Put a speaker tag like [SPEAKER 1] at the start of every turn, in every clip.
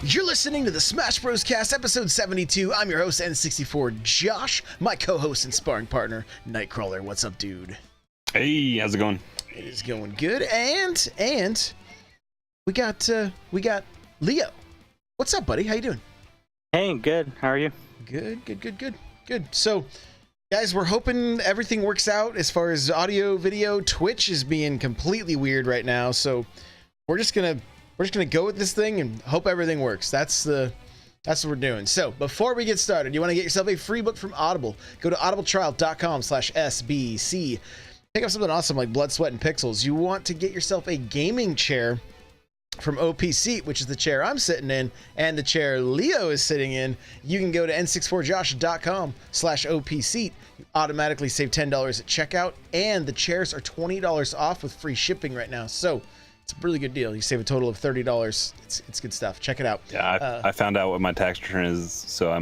[SPEAKER 1] You're listening to the Smash Bros. Cast, episode 72. I'm your host, N64 Josh, my co-host and sparring partner, Nightcrawler. What's up, dude?
[SPEAKER 2] Hey, how's it going?
[SPEAKER 1] It is going good, and we got Leo. What's up, buddy? How you doing?
[SPEAKER 3] Hey, good. How are you?
[SPEAKER 1] Good. So, guys, we're hoping everything works out as far as audio, video. Twitch is being completely weird right now, so we're just gonna go with this thing and hope everything works. That's what we're doing. So before we get started, you want to get yourself a free book from Audible, go to audibletrial.com/SBC. Pick up something awesome like Blood, Sweat, and Pixels. You want to get yourself a gaming chair from OP Seat, which is the chair I'm sitting in and the chair Leo is sitting in. You can go to n64josh.com/OP Seat. You automatically save $10 at checkout, and the chairs are $20 off with free shipping right now. So it's a really good deal. You save a total of $30. It's good stuff. Check it out.
[SPEAKER 2] Yeah, I found out what my tax return is, so I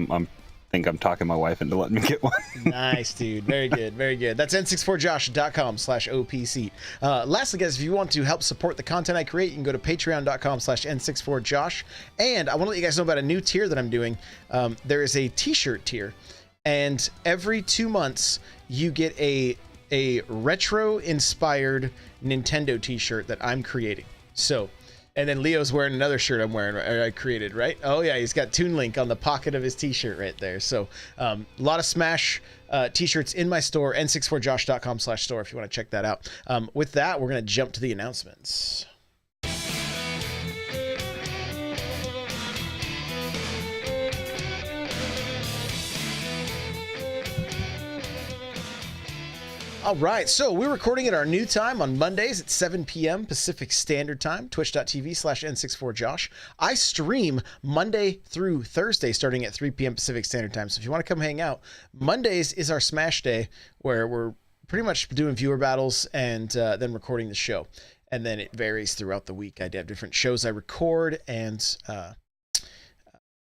[SPEAKER 2] think I'm talking my wife into letting me get one.
[SPEAKER 1] Nice, dude. Very good. That's n64josh.com/OP Seat. Lastly, guys, if you want to help support the content I create, you can go to patreon.com/n64josh. And I want to let you guys know about a new tier that I'm doing. There is a t-shirt tier, and every 2 months you get a retro-inspired Nintendo t-shirt that I'm creating. So, and then Leo's wearing another shirt I created, right? Oh yeah, he's got Toon Link on the pocket of his t-shirt right there. So, a lot of Smash t-shirts in my store, n64josh.com/store if you want to check that out. With that, we're going to jump to the announcements. All right, so we're recording at our new time on Mondays at 7 p.m. Pacific Standard Time, twitch.tv/n64josh. I stream Monday through Thursday starting at 3 p.m. Pacific Standard Time. So if you want to come hang out, Mondays is our Smash Day where we're pretty much doing viewer battles and then recording the show. And then it varies throughout the week. I have different shows I record and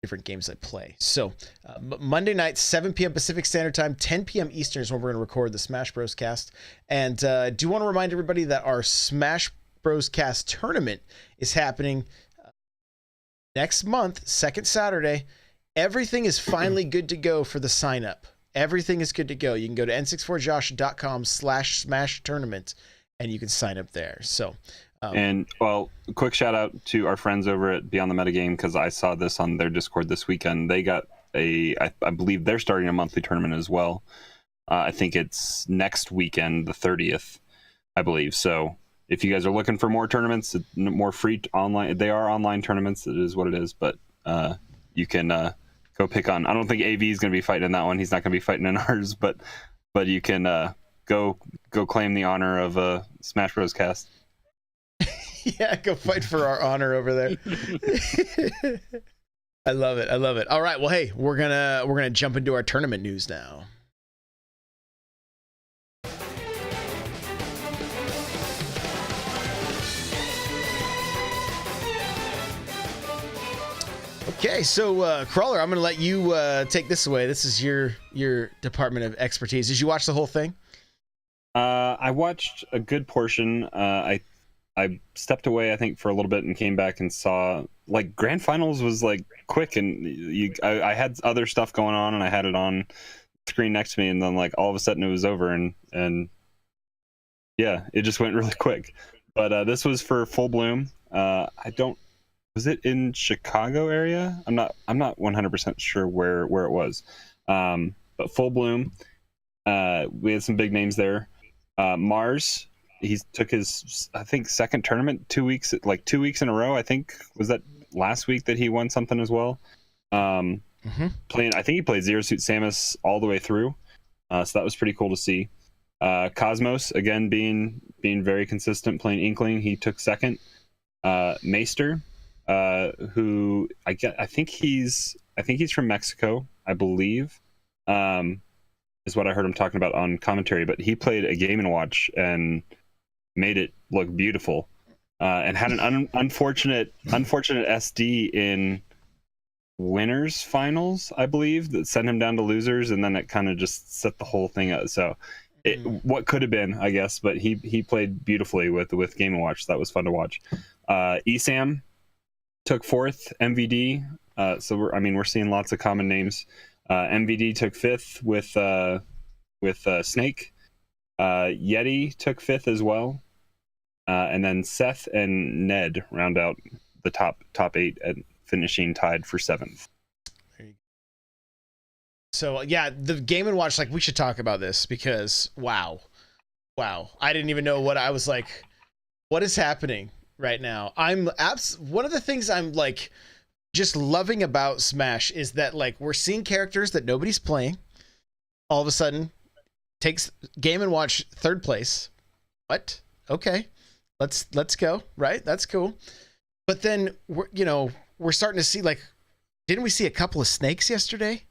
[SPEAKER 1] different games I play. So Monday night, 7 p.m. Pacific Standard Time, 10 p.m. Eastern is when we're going to record the Smash Bros. Cast. And I do want to remind everybody that our Smash Bros. Cast tournament is happening next month, second Saturday. Everything is finally good to go for the sign up. Everything is good to go. You can go to n64josh.com/smash tournament and you can sign up there. So
[SPEAKER 2] and well, quick shout out to our friends over at Beyond the Metagame, because I saw this on their Discord this weekend. They got I believe they're starting a monthly tournament as well. I think it's next weekend, the 30th, I believe. So if you guys are looking for more tournaments, more free online, they are online tournaments. It is what it is, but you can go pick on. I don't think AV is going to be fighting in that one. He's not going to be fighting in ours, but you can go claim the honor of a Smash Bros. Cast.
[SPEAKER 1] Yeah, go fight for our honor over there. I love it. All right, well, hey, we're gonna jump into our tournament news now. Okay, so Crawler, I'm gonna let you take this away. This is your department of expertise. Did you watch the whole thing?
[SPEAKER 2] I watched a good portion. I stepped away, I think, for a little bit and came back and saw, like, Grand Finals was, like, quick, and I had other stuff going on, and I had it on screen next to me, and then, like, all of a sudden it was over, and yeah, it just went really quick. But this was for Full Bloom. Was it in Chicago area? I'm not 100% sure where it was. But Full Bloom, we had some big names there. Mars, he took his, I think, second tournament 2 weeks in a row. I think was that last week that he won something as well. I think he played Zero Suit Samus all the way through, so that was pretty cool to see. Cosmos, again, being very consistent, playing Inkling, he took second. Maester, who I think he's from Mexico, I believe, is what I heard him talking about on commentary. But he played a Game & Watch and made it look beautiful, and had an unfortunate SD in winners finals, I believe, that sent him down to losers, and then it kind of just set the whole thing up. So what could have been, I guess, but he played beautifully with Game & Watch. That was fun to watch. Esam, took fourth. MVD. So we're seeing lots of common names. MVD took fifth with Snake. Yeti took fifth as well. And then Seth and Ned round out the top 8 and finishing tied for 7th.
[SPEAKER 1] So yeah, the Game & Watch, like, we should talk about this because wow, I didn't even know what I was like. What is happening right now? One of the things I'm like just loving about Smash is that, like, we're seeing characters that nobody's playing. All of a sudden, takes Game & Watch 3rd place. What? Okay, let's go. Right, that's cool. But then we're starting to see, like, didn't we see a couple of snakes yesterday?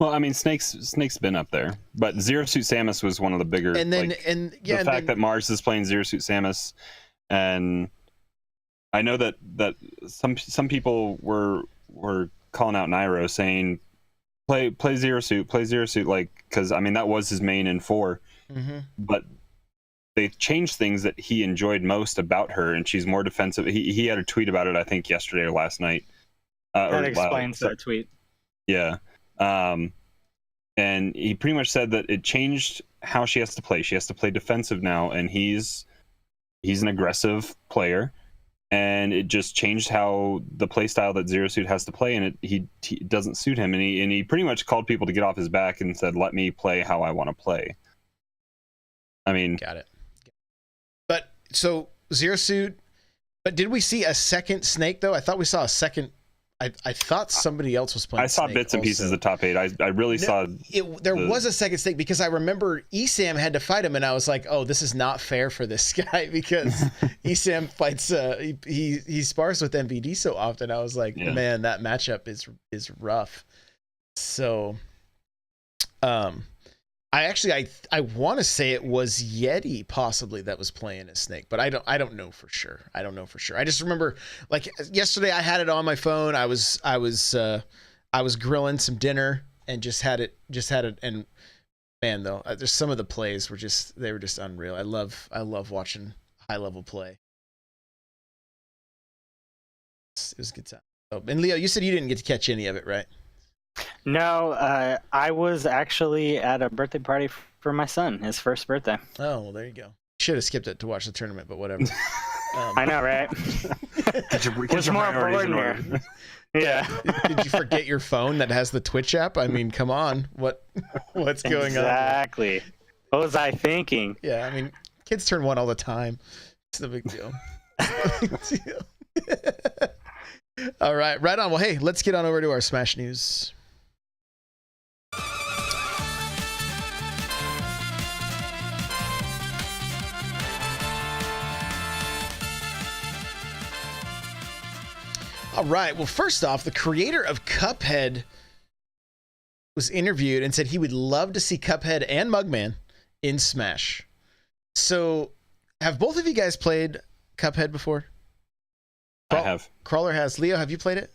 [SPEAKER 2] Well, I mean, Snake's been up there, but Zero Suit Samus was one of the bigger.
[SPEAKER 1] And then,
[SPEAKER 2] the fact that Mars is playing Zero Suit Samus, and I know that some people were calling out Nairo saying, play Zero Suit, like, because I mean that was his main in 4, but they changed things that he enjoyed most about her, and she's more defensive. He had a tweet about it, I think, yesterday or last night.
[SPEAKER 3] That explains that tweet.
[SPEAKER 2] Yeah. And he pretty much said that it changed how she has to play. She has to play defensive now, and he's an aggressive player, and it just changed how the play style that Zero Suit has to play, and he doesn't suit him. And he pretty much called people to get off his back and said, "Let me play how I want to play." I mean,
[SPEAKER 1] got it. But so Zero Suit. But did we see a second Snake though? I thought we saw a second. I thought somebody else was playing.
[SPEAKER 2] I saw
[SPEAKER 1] Snake
[SPEAKER 2] bits and
[SPEAKER 1] also.
[SPEAKER 2] pieces of top 8. I really saw.
[SPEAKER 1] There was a second Snake because I remember Esam had to fight him, and I was like, "Oh, this is not fair for this guy," because Esam fights. He spars with MVD so often. I was like, man, that matchup is rough. So, I want to say it was Yeti possibly that was playing as Snake, but I don't know for sure. I just remember, like, yesterday I had it on my phone. I was grilling some dinner and just had it, and man, though, there's some of the plays were just unreal. I love watching high level play. It was a good time. Oh, and Leo, you said you didn't get to catch any of it, right?
[SPEAKER 3] No, I was actually at a birthday party for my son, his first birthday.
[SPEAKER 1] Oh, well, there you go. Should have skipped it to watch the tournament, but whatever.
[SPEAKER 3] I know, right?
[SPEAKER 2] What's
[SPEAKER 3] more important here? Yeah.
[SPEAKER 1] Did you forget your phone that has the Twitch app? I mean, come on. What's going on?
[SPEAKER 3] Exactly. What was I thinking?
[SPEAKER 1] Yeah, I mean, kids turn 1 all the time. It's no big deal. All right, right on. Well, hey, let's get on over to our Smash News. All right. Well, first off, the creator of Cuphead was interviewed and said he would love to see Cuphead and Mugman in Smash. So, have both of you guys played Cuphead before?
[SPEAKER 2] I have.
[SPEAKER 1] Crawler has. Leo, have you played it?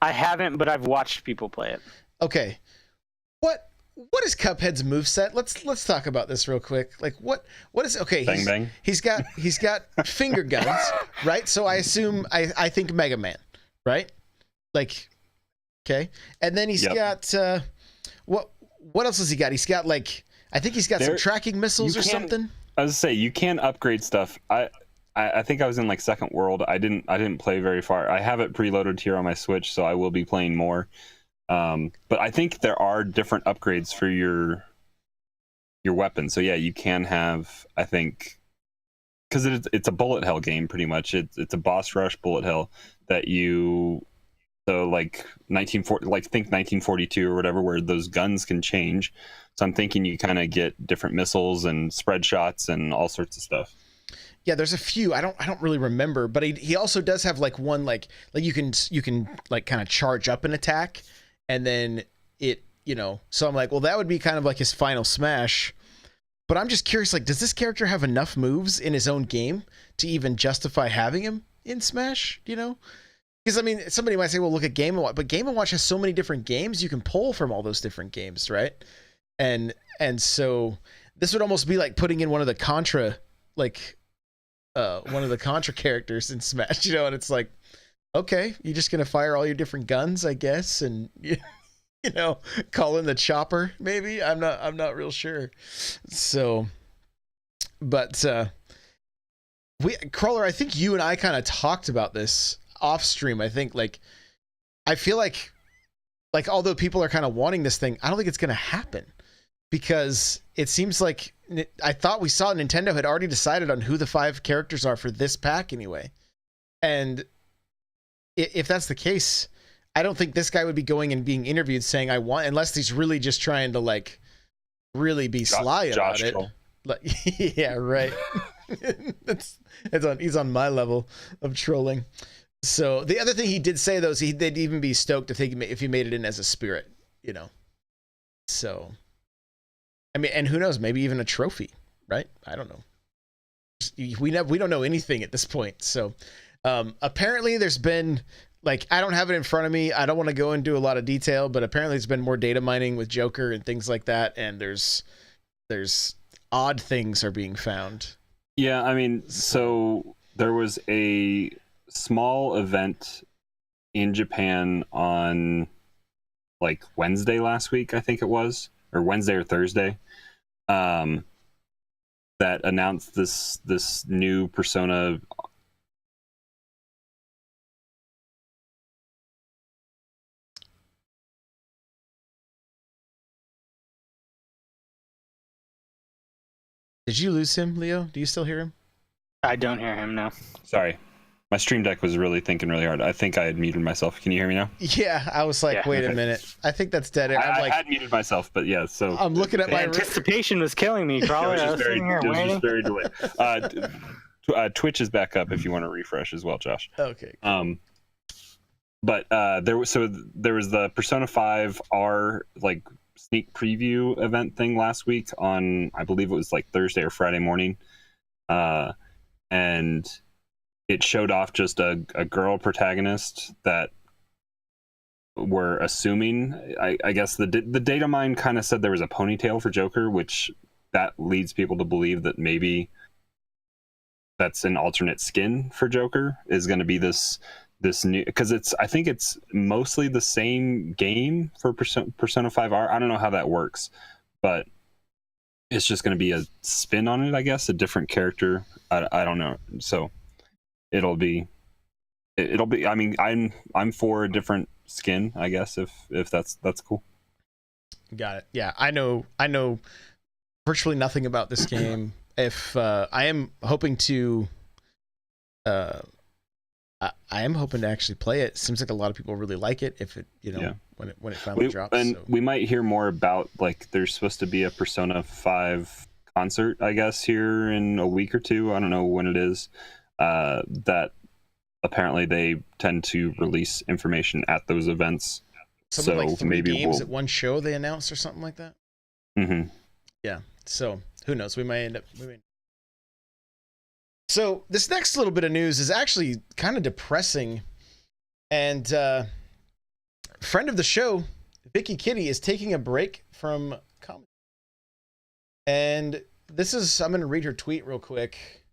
[SPEAKER 3] I haven't, but I've watched people play it.
[SPEAKER 1] Okay. What is Cuphead's moveset? Let's talk about this real quick. Like what is okay?
[SPEAKER 2] Bang bang.
[SPEAKER 1] He's got finger guns, right? So I assume I think Mega Man, right? Like, okay. And then he's got what else has he got? He's got like I think he's got some tracking missiles or something.
[SPEAKER 2] I was gonna say you can upgrade stuff. I think I was in like Second World. I didn't play very far. I have it preloaded here on my Switch, so I will be playing more. But I think there are different upgrades for your weapon. So yeah, you can have, I think, because it's a bullet hell game pretty much. It's a boss rush bullet hell that like 1942 or whatever, where those guns can change. So I'm thinking you kind of get different missiles and spread shots and all sorts of stuff.
[SPEAKER 1] Yeah, there's a few. I don't really remember, but he also does have like one like you can like kind of charge up an attack, and then it so I'm like, well, that would be kind of like his final smash. But I'm just curious, like, does this character have enough moves in his own game to even justify having him in Smash? Because I mean, somebody might say, well, look at Game & Watch, but Game & Watch has so many different games you can pull from all those different games, right? And so this would almost be like putting in one of the Contra like one of the Contra characters in Smash, you know, and it's like, okay, you're just gonna fire all your different guns, I guess, and you know, call in the chopper, maybe. I'm not real sure. So, but Crawler, I think you and I kind of talked about this off stream. I think I feel like although people are kind of wanting this thing, I don't think it's gonna happen because it seems like I thought we saw Nintendo had already decided on who the 5 characters are for this pack anyway, and if that's the case, I don't think this guy would be going and being interviewed saying I want, unless he's really just trying to like really be sly about it. Like, yeah, right. He's on my level of trolling. So the other thing he did say though is they'd even be stoked if he made it in as a spirit, you know. So, I mean, and who knows? Maybe even a trophy, right? I don't know. We don't know anything at this point. So, apparently there's been I don't have it in front of me. I don't want to go into a lot of detail, but apparently there's been more data mining with Joker and things like that, and there's odd things are being found.
[SPEAKER 2] Yeah, I mean, so there was a small event in Japan on Wednesday last week, I think it was, or Wednesday or Thursday, that announced this new Persona.
[SPEAKER 1] Did you lose him, Leo? Do you still hear him?
[SPEAKER 3] I don't hear him now.
[SPEAKER 2] Sorry. My stream deck was really thinking really hard. I think I had muted myself. Can you hear me now?
[SPEAKER 1] Yeah, I was like, wait a minute. I think that's dead air.
[SPEAKER 2] I had muted myself, but yeah, so...
[SPEAKER 1] I'm looking at my...
[SPEAKER 3] anticipation was killing me, Crawler.
[SPEAKER 2] It was just very delayed. Twitch is back up if you want to refresh as well, Josh.
[SPEAKER 1] Okay.
[SPEAKER 2] But there was the Persona 5 R sneak preview event thing last week on, I believe it was Thursday or Friday morning, and it showed off just a girl protagonist that we're assuming, I guess the data mine kind of said there was a ponytail for Joker, which that leads people to believe that maybe that's an alternate skin for Joker, is going to be this new, because I think it's mostly the same game for Persona 5R. I don't know how that works, but it's just going to be a spin on it, I guess, a different character. I don't know. So it'll be. I mean, I'm for a different skin, I guess, if that's cool.
[SPEAKER 1] Got it. Yeah, I know virtually nothing about this game. If I am hoping to. I am hoping to actually play it. Seems like a lot of people really like it. If it, when it finally drops. And
[SPEAKER 2] we might hear more about there's supposed to be a Persona 5 concert, I guess, here in a week or two. I don't know when it is. That apparently they tend to release information at those events.
[SPEAKER 1] Something
[SPEAKER 2] so
[SPEAKER 1] 3
[SPEAKER 2] maybe
[SPEAKER 1] games at one show they announced or something like that.
[SPEAKER 2] Mm-hmm.
[SPEAKER 1] Yeah. So who knows? We might end up. So this next little bit of news is actually kind of depressing, and friend of the show, Vicky Kitty, is taking a break from comedy. And I'm going to read her tweet real quick.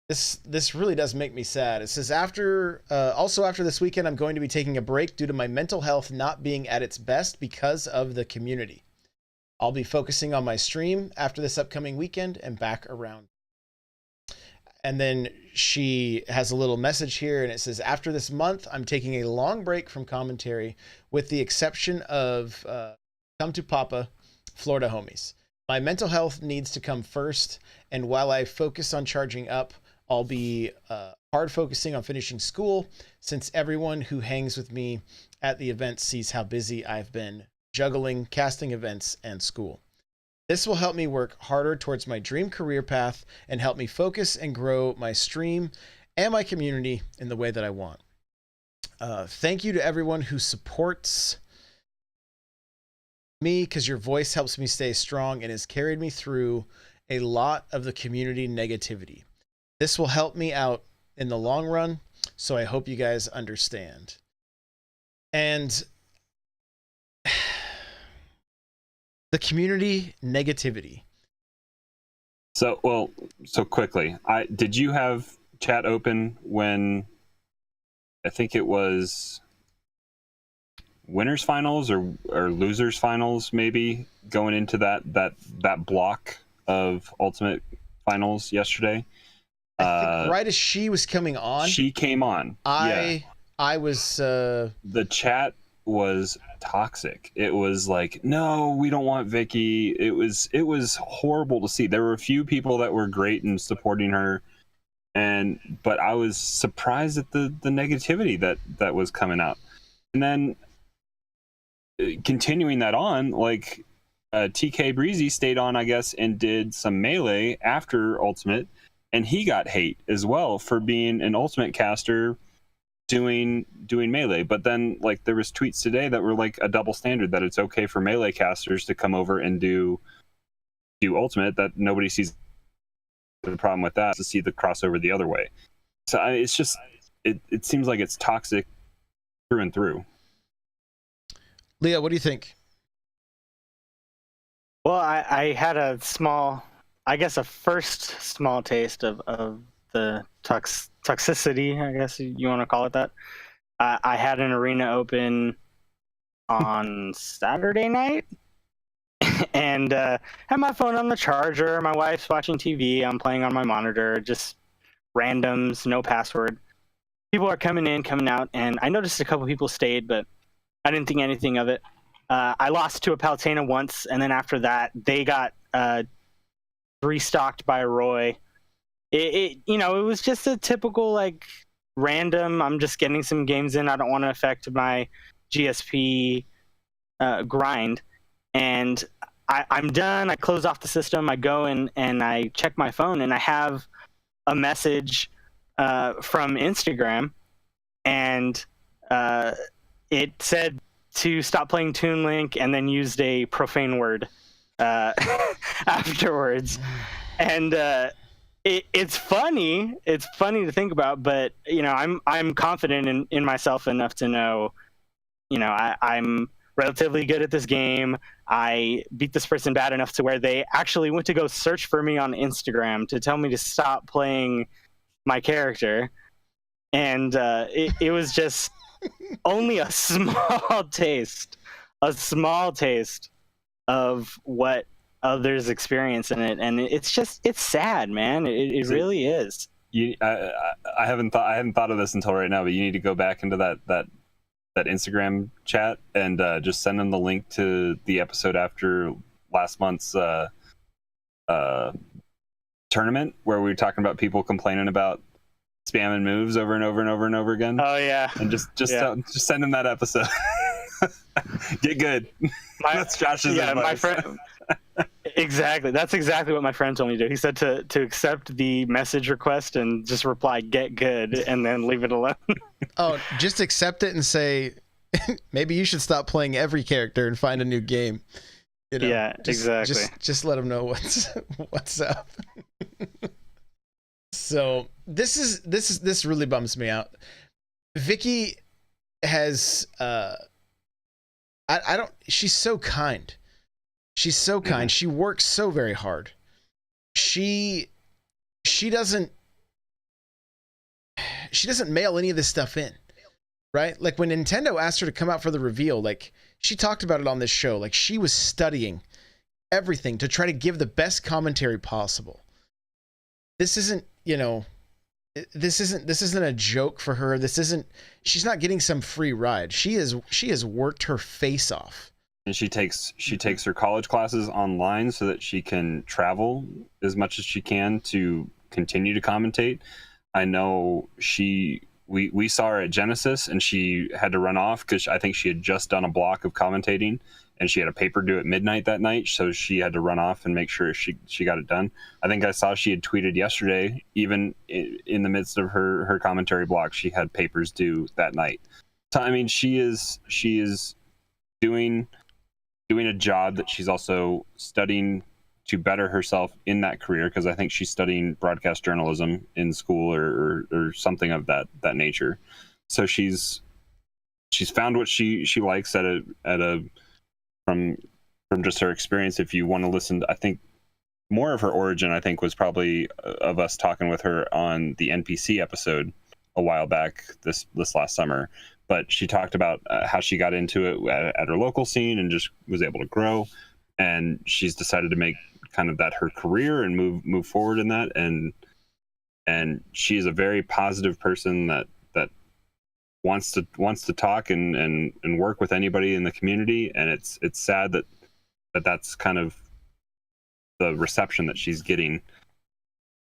[SPEAKER 1] This really does make me sad. It says, after this weekend, I'm going to be taking a break due to my mental health not being at its best because of the community. I'll be focusing on my stream after this upcoming weekend and back around. And then she has a little message here, and it says, after this month, I'm taking a long break from commentary with the exception of Come to Papa, Florida Homies. My mental health needs to come first, and while I focus on charging up, I'll be hard focusing on finishing school, since everyone who hangs with me at the event sees how busy I've been juggling casting events and school. This will help me work harder towards my dream career path and help me focus and grow my stream and my community in the way that I want. Thank you to everyone who supports me, because your voice helps me stay strong and has carried me through a lot of the community negativity. This will help me out in the long run, so I hope you guys understand. And the community negativity.
[SPEAKER 2] So quickly, did you have chat open when I think it was winners finals or losers finals, maybe going into that block of ultimate finals yesterday?
[SPEAKER 1] I think right as she was coming on,
[SPEAKER 2] she came on.
[SPEAKER 1] I was
[SPEAKER 2] the chat was toxic. It was like, no, we don't want Vicky. It was horrible to see. There were a few people that were great in supporting her, but I was surprised at the negativity that was coming out. And then continuing that on, like TK Breezy stayed on, I guess, and did some melee after ultimate, and he got hate as well for being an ultimate caster doing melee. But then, like, there was tweets today that were like a double standard, that it's okay for melee casters to come over and do ultimate, that nobody sees the problem with that, to see the crossover the other way. So it's just it seems like it's toxic through and through.
[SPEAKER 1] Leah, what do you think?
[SPEAKER 3] Well, I had a first small taste of the toxicity, I guess you want to call it that. I had an arena open on Saturday night, and had my phone on the charger. My wife's watching TV. I'm playing on my monitor, just randoms, no password. People are coming in, coming out, and I noticed a couple people stayed, but I didn't think anything of it. I lost to a Palutena once, and then after that, they got restocked by Roy. It was just a typical, like, random, I'm just getting some games in. I don't want to affect my GSP grind. And I'm done. I close off the system. I go and I check my phone, and I have a message from Instagram, and it said to stop playing Toon Link, and then used a profane word afterwards. And it's funny. It's funny to think about, but I'm confident in myself enough to know, I'm relatively good at this game. I beat this person bad enough to where they actually went to go search for me on Instagram to tell me to stop playing my character. And it was just only a small taste of what others experience in it, and it's sad, man. It really is.
[SPEAKER 2] I hadn't thought of this until right now, but you need to go back into that Instagram chat and just send them the link to the episode after last month's tournament, where we were talking about people complaining about spamming moves over and over and over and over again.
[SPEAKER 3] Oh yeah.
[SPEAKER 2] And just send them that episode. Get good. That's Josh's advice. My friend.
[SPEAKER 3] Exactly. That's exactly what my friend told me to do. He said to accept the message request and just reply "get good" and then leave it alone.
[SPEAKER 1] Oh, just accept it and say, maybe you should stop playing every character and find a new game.
[SPEAKER 3] Yeah, exactly.
[SPEAKER 1] Just let them know what's up. So this really bums me out. Vicky has she's so kind. She's so kind. She works so very hard. She doesn't mail any of this stuff in, right? Like when Nintendo asked her to come out for the reveal, like she talked about it on this show. Like she was studying everything to try to give the best commentary possible. This isn't a joke for her. She's not getting some free ride. She has worked her face off.
[SPEAKER 2] And she takes her college classes online so that she can travel as much as she can to continue to commentate. I know we saw her at Genesis, and she had to run off because I think she had just done a block of commentating, and she had a paper due at midnight that night, so she had to run off and make sure she got it done. I think I saw she had tweeted yesterday, even in the midst of her commentary block, she had papers due that night. So I mean, she is doing a job that she's also studying to better herself in that career, because I think she's studying broadcast journalism in school or something of that nature. So she's found what she likes from just her experience. If you want to listen to, I think more of her origin, I think, was probably of us talking with her on the NPC episode a while back this last summer. But she talked about how she got into it at her local scene and just was able to grow. And she's decided to make kind of that her career and move forward in that. And she's a very positive person that wants to talk and work with anybody in the community. And it's sad that's kind of the reception that she's getting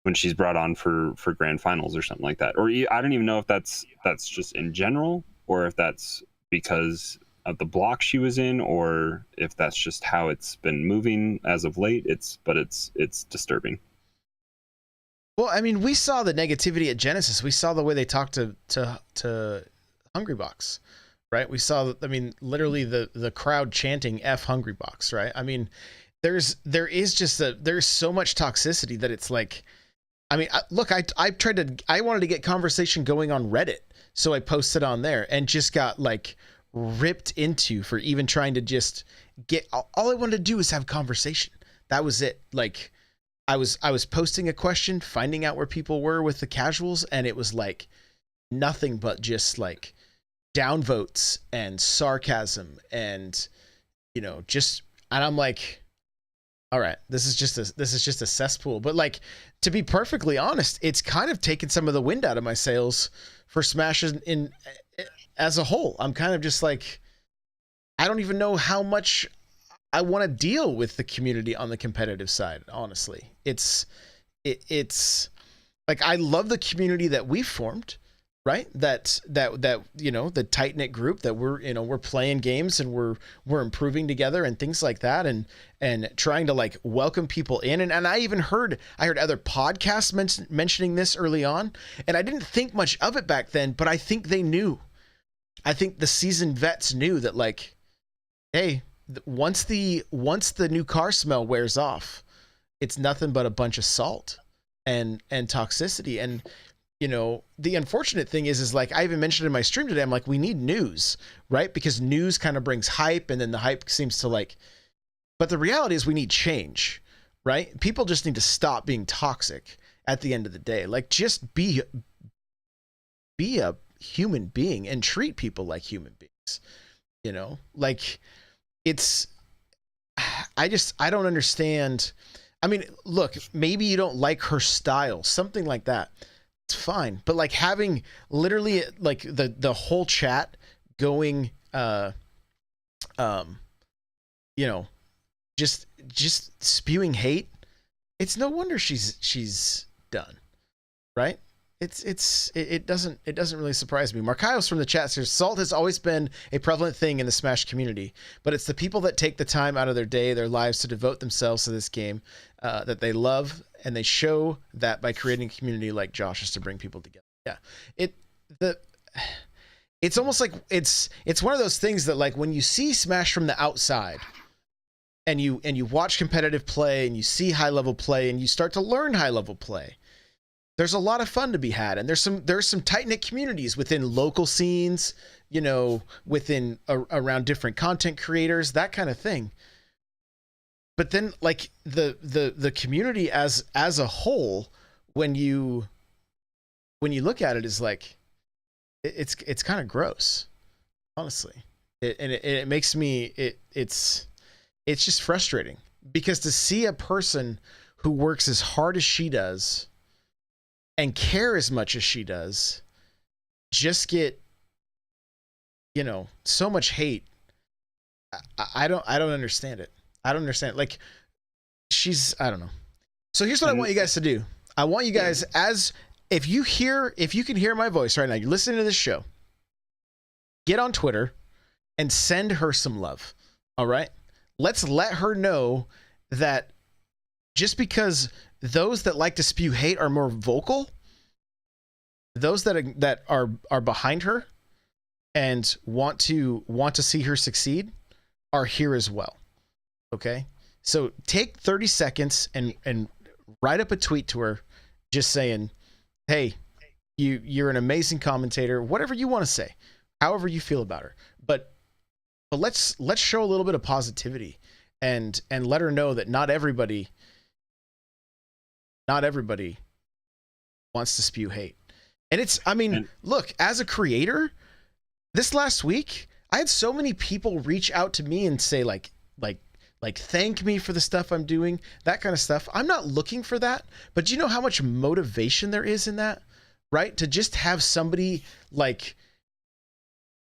[SPEAKER 2] when she's brought on for grand finals or something like that. Or I don't even know if that's just in general, or if that's because of the block she was in, or if that's just how it's been moving as of late. It's disturbing.
[SPEAKER 1] Well, I mean, we saw the negativity at Genesis. We saw the way they talked to Hungrybox, right? We saw, I mean, literally the crowd chanting F Hungrybox, right? I mean, there's so much toxicity that it's like, I mean, I wanted to get conversation going on Reddit. So I posted on there and just got like ripped into for even trying to just get, all I wanted to do was have conversation. That was it. Like I was posting a question, finding out where people were with the casuals. And it was like nothing but just like downvotes and sarcasm and, and I'm like, all right, this is just a cesspool. But like, to be perfectly honest, it's kind of taken some of the wind out of my sails for Smash in as a whole. I'm kind of just like, I don't even know how much I want to deal with the community on the competitive side. Honestly, it's like, I love the community that we've formed, right? That the tight knit group that we're playing games and we're improving together and things like that, and trying to like welcome people in. And I even heard other podcasts mentioning this early on, and I didn't think much of it back then, but I think they knew. I think the seasoned vets knew that, like, hey, once the new car smell wears off, it's nothing but a bunch of salt and toxicity. And the unfortunate thing is like, I even mentioned in my stream today, I'm like, we need news, right? Because news kind of brings hype, and then the hype seems to like, but the reality is we need change, right? People just need to stop being toxic at the end of the day. Like, just be a human being and treat people like human beings, like I don't understand. I mean, look, maybe you don't like her style, something like that. It's fine. But like, having literally like the whole chat going, just spewing hate. It's no wonder she's done, right? It doesn't really surprise me. Markaios from the chat says, salt has always been a prevalent thing in the Smash community, but it's the people that take the time out of their day, their lives, to devote themselves to this game that they love, and they show that by creating a community like Josh's to bring people together. Yeah, it's almost like it's one of those things that, like, when you see Smash from the outside, and you watch competitive play, and you see high level play, and you start to learn high level play, there's a lot of fun to be had. And there's some tight-knit communities within local scenes, within around different content creators, that kind of thing. But then, like, the community as a whole, when you look at it, is like, it's kind of gross, honestly. It makes me, it's just frustrating, because to see a person who works as hard as she does and care as much as she does just get, so much hate. I don't understand it. I don't understand. Like, I don't know. So here's what I want you guys to do. I want you guys, if you can hear my voice right now, you're listening to this show, get on Twitter and send her some love. All right. Let's let her know that just because those that like to spew hate are more vocal, those that are behind her and want to see her succeed are here as well. Okay? So take 30 seconds and write up a tweet to her just saying, hey, you're an amazing commentator, whatever you want to say, however you feel about her. But let's show a little bit of positivity and let her know that not everybody not everybody wants to spew hate. And it's, I mean, look, as a creator, this last week, I had so many people reach out to me and say like thank me for the stuff I'm doing, that kind of stuff. I'm not looking for that, but do you know how much motivation there is in that, right? To just have somebody like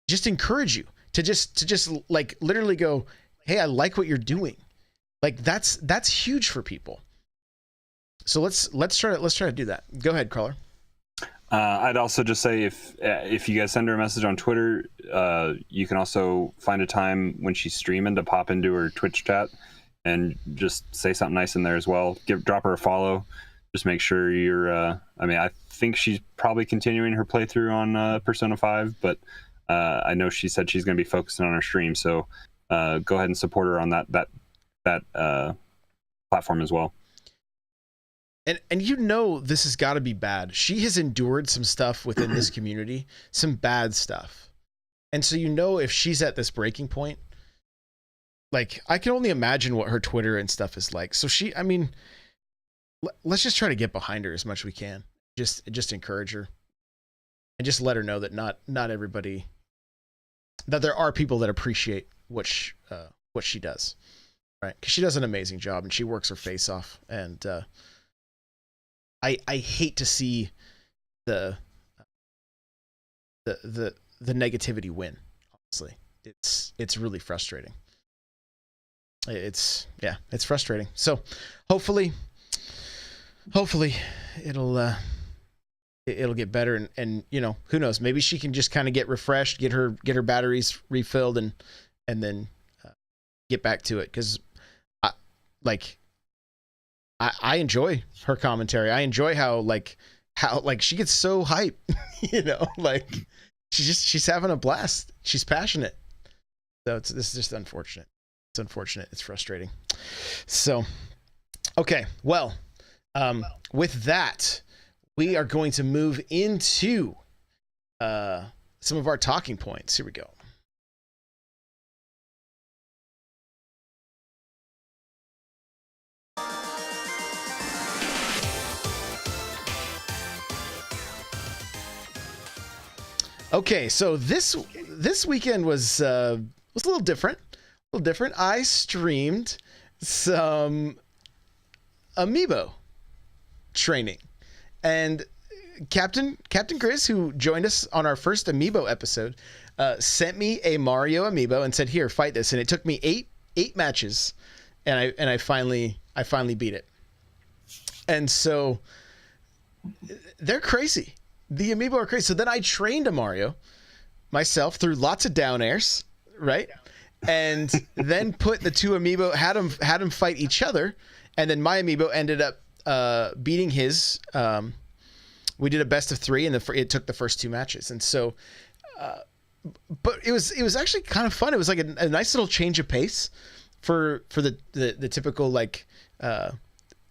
[SPEAKER 1] just encourage you, to just like literally go, hey, I like what you're doing. Like that's huge for people. So let's try to do that. Go ahead, Crawler.
[SPEAKER 2] I'd also just say if you guys send her a message on Twitter, you can also find a time when she's streaming to pop into her Twitch chat and just say something nice in there as well. Drop her a follow. Just make sure you're. I mean, I think she's probably continuing her playthrough on Persona 5, but I know she said she's going to be focusing on her stream. So go ahead and support her on that platform as well.
[SPEAKER 1] And you know this has got to be bad. She has endured some stuff within this community, some bad stuff. And so you know if she's at this breaking point, like I can only imagine what her Twitter and stuff is like. So I mean, let's just try to get behind her as much as we can. Just encourage her. And just let her know that not everybody, that there are people that appreciate what she does. Right? Because she does an amazing job and she works her face off. And I hate to see the negativity win. Honestly, it's really frustrating. It's frustrating. So hopefully it'll get better and you know, who knows, maybe she can just kind of get refreshed, get her batteries refilled and then get back to it. Because I enjoy her commentary. I enjoy how she gets so hype, you know, like she's having a blast. She's passionate. So this is just unfortunate. It's unfortunate. It's frustrating. So, okay. Well, with that, we are going to move into some of our talking points. Here we go. Okay, so this weekend was a little different. I streamed some Amiibo training, and Captain Chris, who joined us on our first Amiibo episode, sent me a Mario Amiibo and said, "Here, fight this." And it took me eight matches, and I finally beat it. And so they're crazy. The Amiibo are crazy. So then I trained a Mario myself through lots of down airs, right? And then put the two Amiibo, had them fight each other, and then my Amiibo ended up beating his. We did a best of 3, and it took the first 2 matches. And so, but it was actually kind of fun. It was like a nice little change of pace for the typical like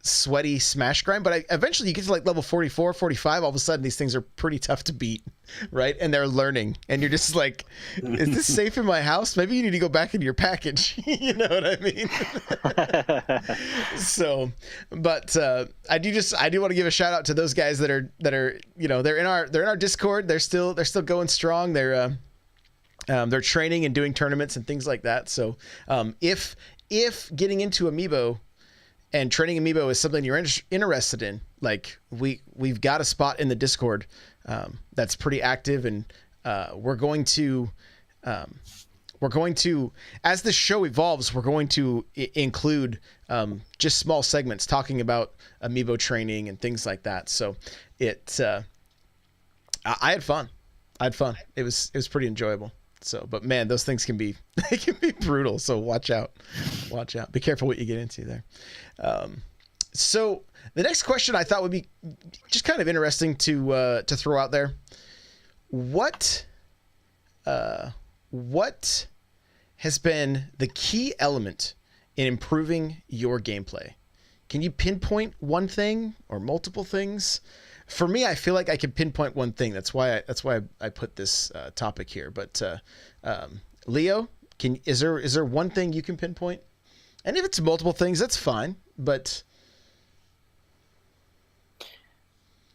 [SPEAKER 1] sweaty smash grind. But eventually you get to like level 44, 45, all of a sudden these things are pretty tough to beat, right? And they're learning, and you're just like, is this safe in my house? Maybe you need to go back into your package. You know what I mean? So, but I do want to give a shout out to those guys that are you know, they're in our Discord. They're still going strong. They're training and doing tournaments and things like that. So if getting into Amiibo and training Amiibo is something you're interested in, like we've got a spot in the Discord that's pretty active, and we're going to, as the show evolves, we're going to include just small segments talking about Amiibo training and things like that. So I had fun. It was pretty enjoyable. So, but man, those things can be brutal. So watch out. Be careful what you get into there. So the next question I thought would be just kind of interesting to throw out there. What has been the key element in improving your gameplay? Can you pinpoint one thing or multiple things? For me, I feel like I can pinpoint one thing. That's why I put this topic here. But Leo, is there one thing you can pinpoint? And if it's multiple things, that's fine. But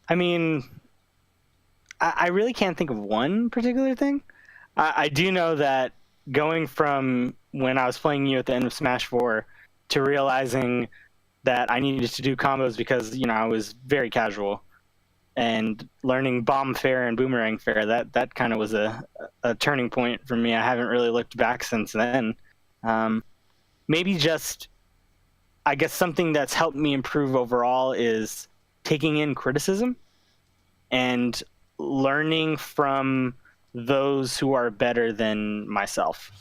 [SPEAKER 3] I mean, I really can't think of one particular thing. I do know that going from when I was playing you at the end of Smash 4 to realizing that I needed to do combos because, I was very casual, and learning bomb fair and boomerang fair, that kind of was a turning point for me. I haven't really looked back since then. Maybe just, I guess something that's helped me improve overall is taking in criticism and learning from those who are better than myself.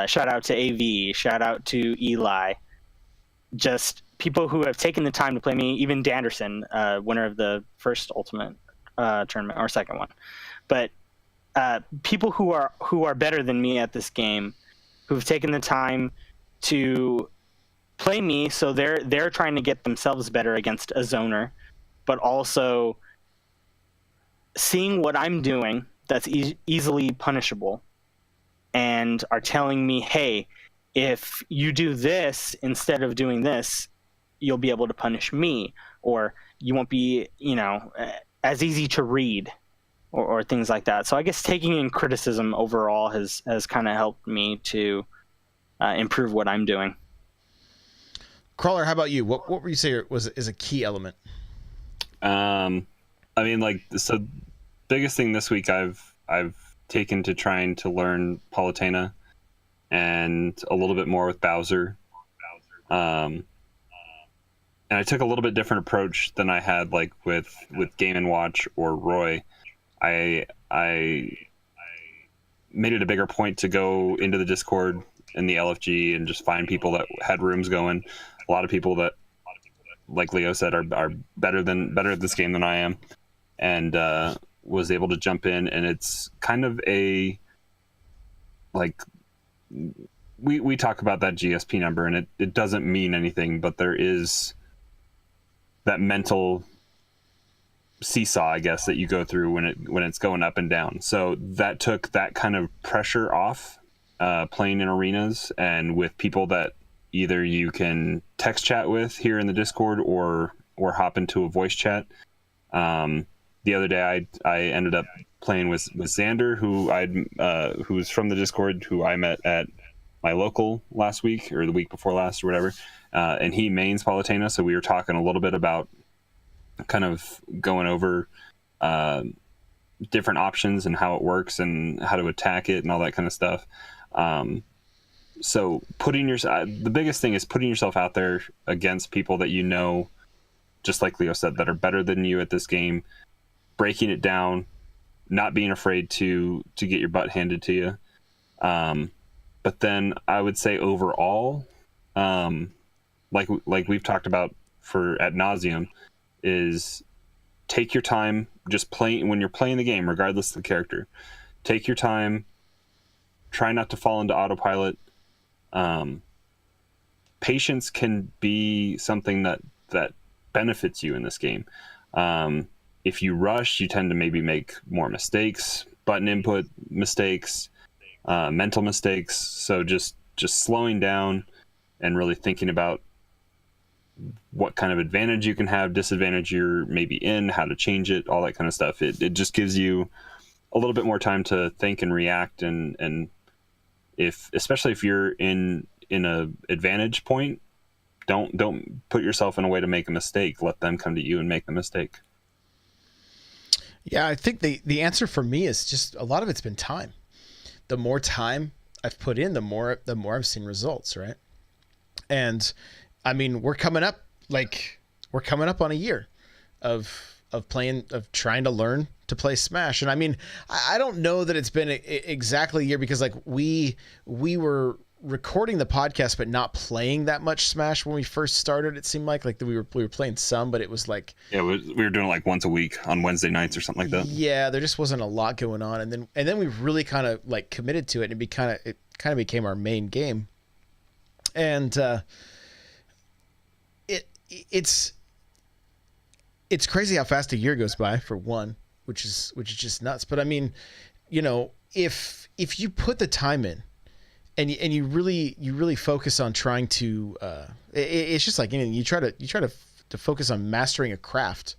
[SPEAKER 3] Shout out to AV, shout out to Eli, just people who have taken the time to play me, even Danderson, winner of the first Ultimate tournament, or second one. But people who are better than me at this game, who've taken the time to play me, so they're trying to get themselves better against a zoner, but also seeing what I'm doing that's easily punishable, and are telling me, hey, if you do this instead of doing this, you'll be able to punish me, or you won't be, as easy to read, or things like that. So I guess taking in criticism overall has kind of helped me to improve what I'm doing.
[SPEAKER 1] Crawler, how about you? What would you say is a key element?
[SPEAKER 2] I mean, so biggest thing this week I've taken to trying to learn Palutena and a little bit more with Bowser. And I took a little bit different approach than I had with Game & Watch or Roy. I made it a bigger point to go into the Discord and the LFG and just find people that had rooms going. A lot of people that, like Leo said, are better at this game than I am, and was able to jump in. And it's kind of a we talk about that GSP number, and it doesn't mean anything, but there is that mental seesaw, I guess, that you go through when it's going up and down. So that took that kind of pressure off, playing in arenas and with people that either you can text chat with here in the Discord or hop into a voice chat. The other day I ended up playing with Xander, who's from the Discord, who I met at my local last week or the week before last or whatever, and he mains Palutena, so we were talking a little bit about kind of going over different options and how it works and how to attack it and all that kind of stuff. So the biggest thing is putting yourself out there against people that just like Leo said, that are better than you at this game, breaking it down, not being afraid to get your butt handed to you. But then I would say overall, like we've talked about for ad nauseum, is take your time, just when you're playing the game, regardless of the character, take your time, try not to fall into autopilot. Patience can be something that benefits you in this game. If you rush, you tend to maybe make more mistakes, button input mistakes, mental mistakes. So just slowing down and really thinking about what kind of advantage you can have, disadvantage you're maybe in, how to change it, all that kind of stuff. It just gives you a little bit more time to think and react, and especially if you're in a advantage point, don't put yourself in a way to make a mistake. Let them come to you and make the mistake.
[SPEAKER 1] Yeah, I think the answer for me is just a lot of it's been time. The more time I've put in, the more I've seen results, right? And I mean, we're coming up on a year of trying to learn to play Smash. And I mean, I don't know that it's been exactly a year, because we were recording the podcast but not playing that much Smash when we first started. It seemed like we were playing some, but it was we
[SPEAKER 2] were doing it once a week on Wednesday nights or something like that. Yeah,
[SPEAKER 1] there just wasn't a lot going on, and then we really kind of committed to it, and it kind of became our main game. And it's crazy how fast a year goes by, for one, which is just nuts. But I mean, if you put the time in, and you really focus on trying to, it's just like anything. You try to focus on mastering a craft.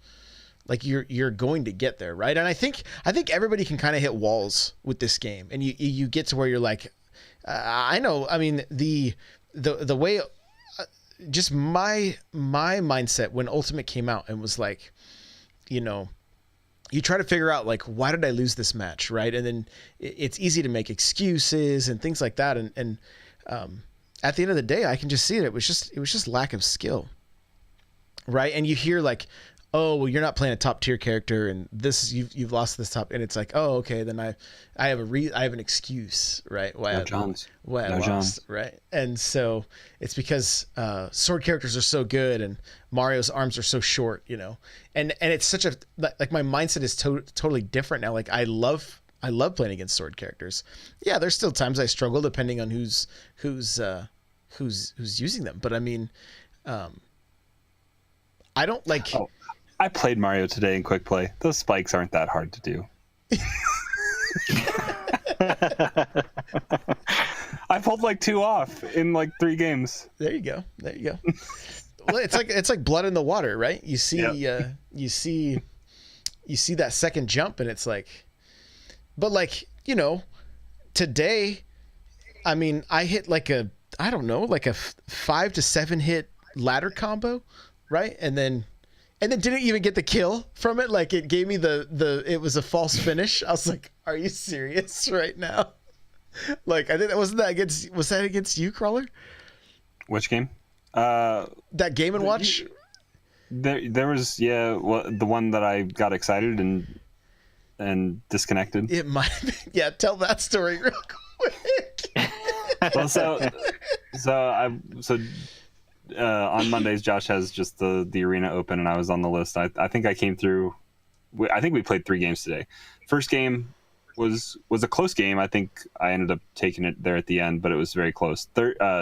[SPEAKER 1] Like you're going to get there, right? And I think everybody can kind of hit walls with this game, and you get to where you're like, I know. I mean, the way, just my mindset when Ultimate came out and was like, you know, you try to figure out like, why did I lose this match, right? And then it's easy to make excuses and things like that, and at the end of the day, I can just see it. It was just lack of skill, right? And you hear like, oh, well, you're not playing a top tier character, and this you've lost this top, and it's like, oh, okay, then I have an excuse, right? Why I lost, right? And so it's because sword characters are so good, and Mario's arms are so short, you know, and it's such a like my mindset is totally different now. Like I love playing against sword characters. Yeah, there's still times I struggle depending on who's using them, but I mean, I don't like.
[SPEAKER 2] Oh. I played Mario today in quick play. Those spikes aren't that hard to do. I pulled like 2 off in like 3 games.
[SPEAKER 1] There you go. Well, it's like blood in the water, right? You see, yep. You see that second jump, and it's like, but like, you know, today, I mean, I hit like a 5 to 7 hit ladder combo, right? And then didn't even get the kill from it. Like it gave me it was a false finish. I was like, are you serious right now? Like, I think was that against you, Crawler?
[SPEAKER 2] Which game?
[SPEAKER 1] That Game & Watch?
[SPEAKER 2] There was, the one that I got excited and disconnected.
[SPEAKER 1] It might have been, yeah, tell that story real quick.
[SPEAKER 2] Well, on Mondays, Josh has just the arena open, and I was on the list. I think I came through. I think we played 3 games today. First game was a close game. I think I ended up taking it there at the end, but it was very close.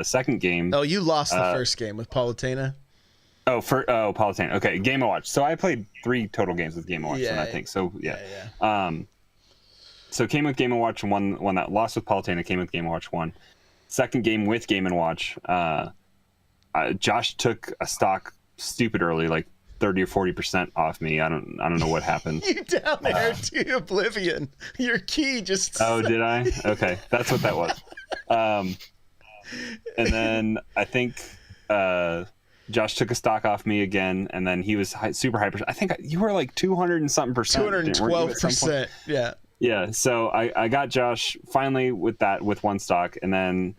[SPEAKER 2] Second game.
[SPEAKER 1] Oh, you lost the first game with Palutena.
[SPEAKER 2] Palutena. Okay, Game & Watch. So I played 3 total games with Game & Watch, and I think so. Yeah. So came with Game & Watch and won that. Lost with Palutena. Came with Game & Watch, won. Second game with Game & Watch. Josh took a stock stupid early, like 30 or 40% off me. I don't know what happened.
[SPEAKER 1] You down there to oblivion. Your key just.
[SPEAKER 2] Oh, did I? Okay, that's what that was. And then I think Josh took a stock off me again, and then he was super hyper. I think you were like 200 and something percent.
[SPEAKER 1] 212%. Yeah.
[SPEAKER 2] Yeah. So I got Josh finally with 1 stock, and then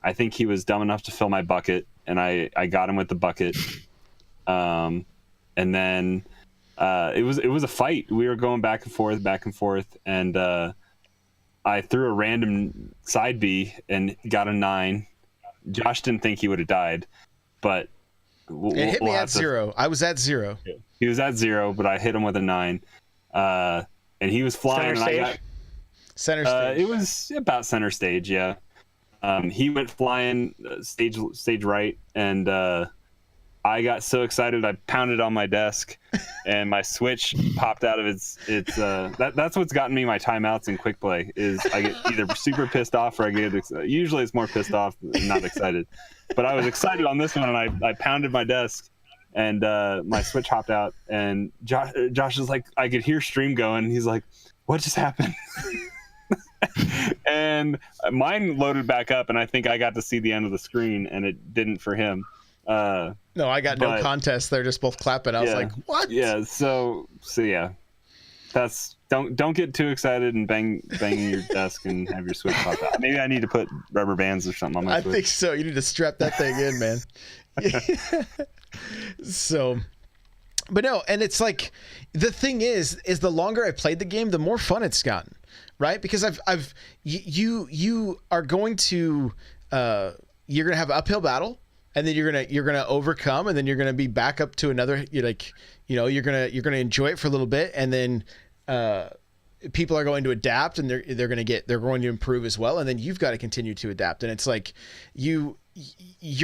[SPEAKER 2] I think he was dumb enough to fill my bucket, and I got him with the bucket. And then it was a fight. We were going back and forth, and I threw a random side B and got a 9. Josh didn't think he would have died, but
[SPEAKER 1] it hit me at 0. I was at 0.
[SPEAKER 2] He was at 0, but I hit him with a 9. And he was flying.
[SPEAKER 1] Center stage.
[SPEAKER 2] It was about center stage, yeah. He went flying stage right, and I got so excited I pounded on my desk, and my Switch popped out of its. That's what's gotten me my timeouts in quick play. Is I get either super pissed off or I get usually it's more pissed off and not excited. But I was excited on this one, and I pounded my desk, and my Switch hopped out, and Josh is like, I could hear stream going. He's like, what just happened? And mine loaded back up, and I think I got to see the end of the screen, and it didn't for him.
[SPEAKER 1] No, I got no contest. They're just both clapping. I was like, what?
[SPEAKER 2] Yeah. So yeah, that's don't get too excited and bang your desk and have your Switch pop out. Maybe I need to put rubber bands or something on my Switch.
[SPEAKER 1] I think so. You need to strap that thing in, man. So, but no, and it's like, the thing is the longer I played the game, the more fun it's gotten, right? Because you are going to you're gonna have an uphill battle, and then you're gonna overcome, and then you're gonna be back up to another. You're gonna enjoy it for a little bit, and then people are going to adapt, and they're going to improve as well, and then you've got to continue to adapt. And it's like you're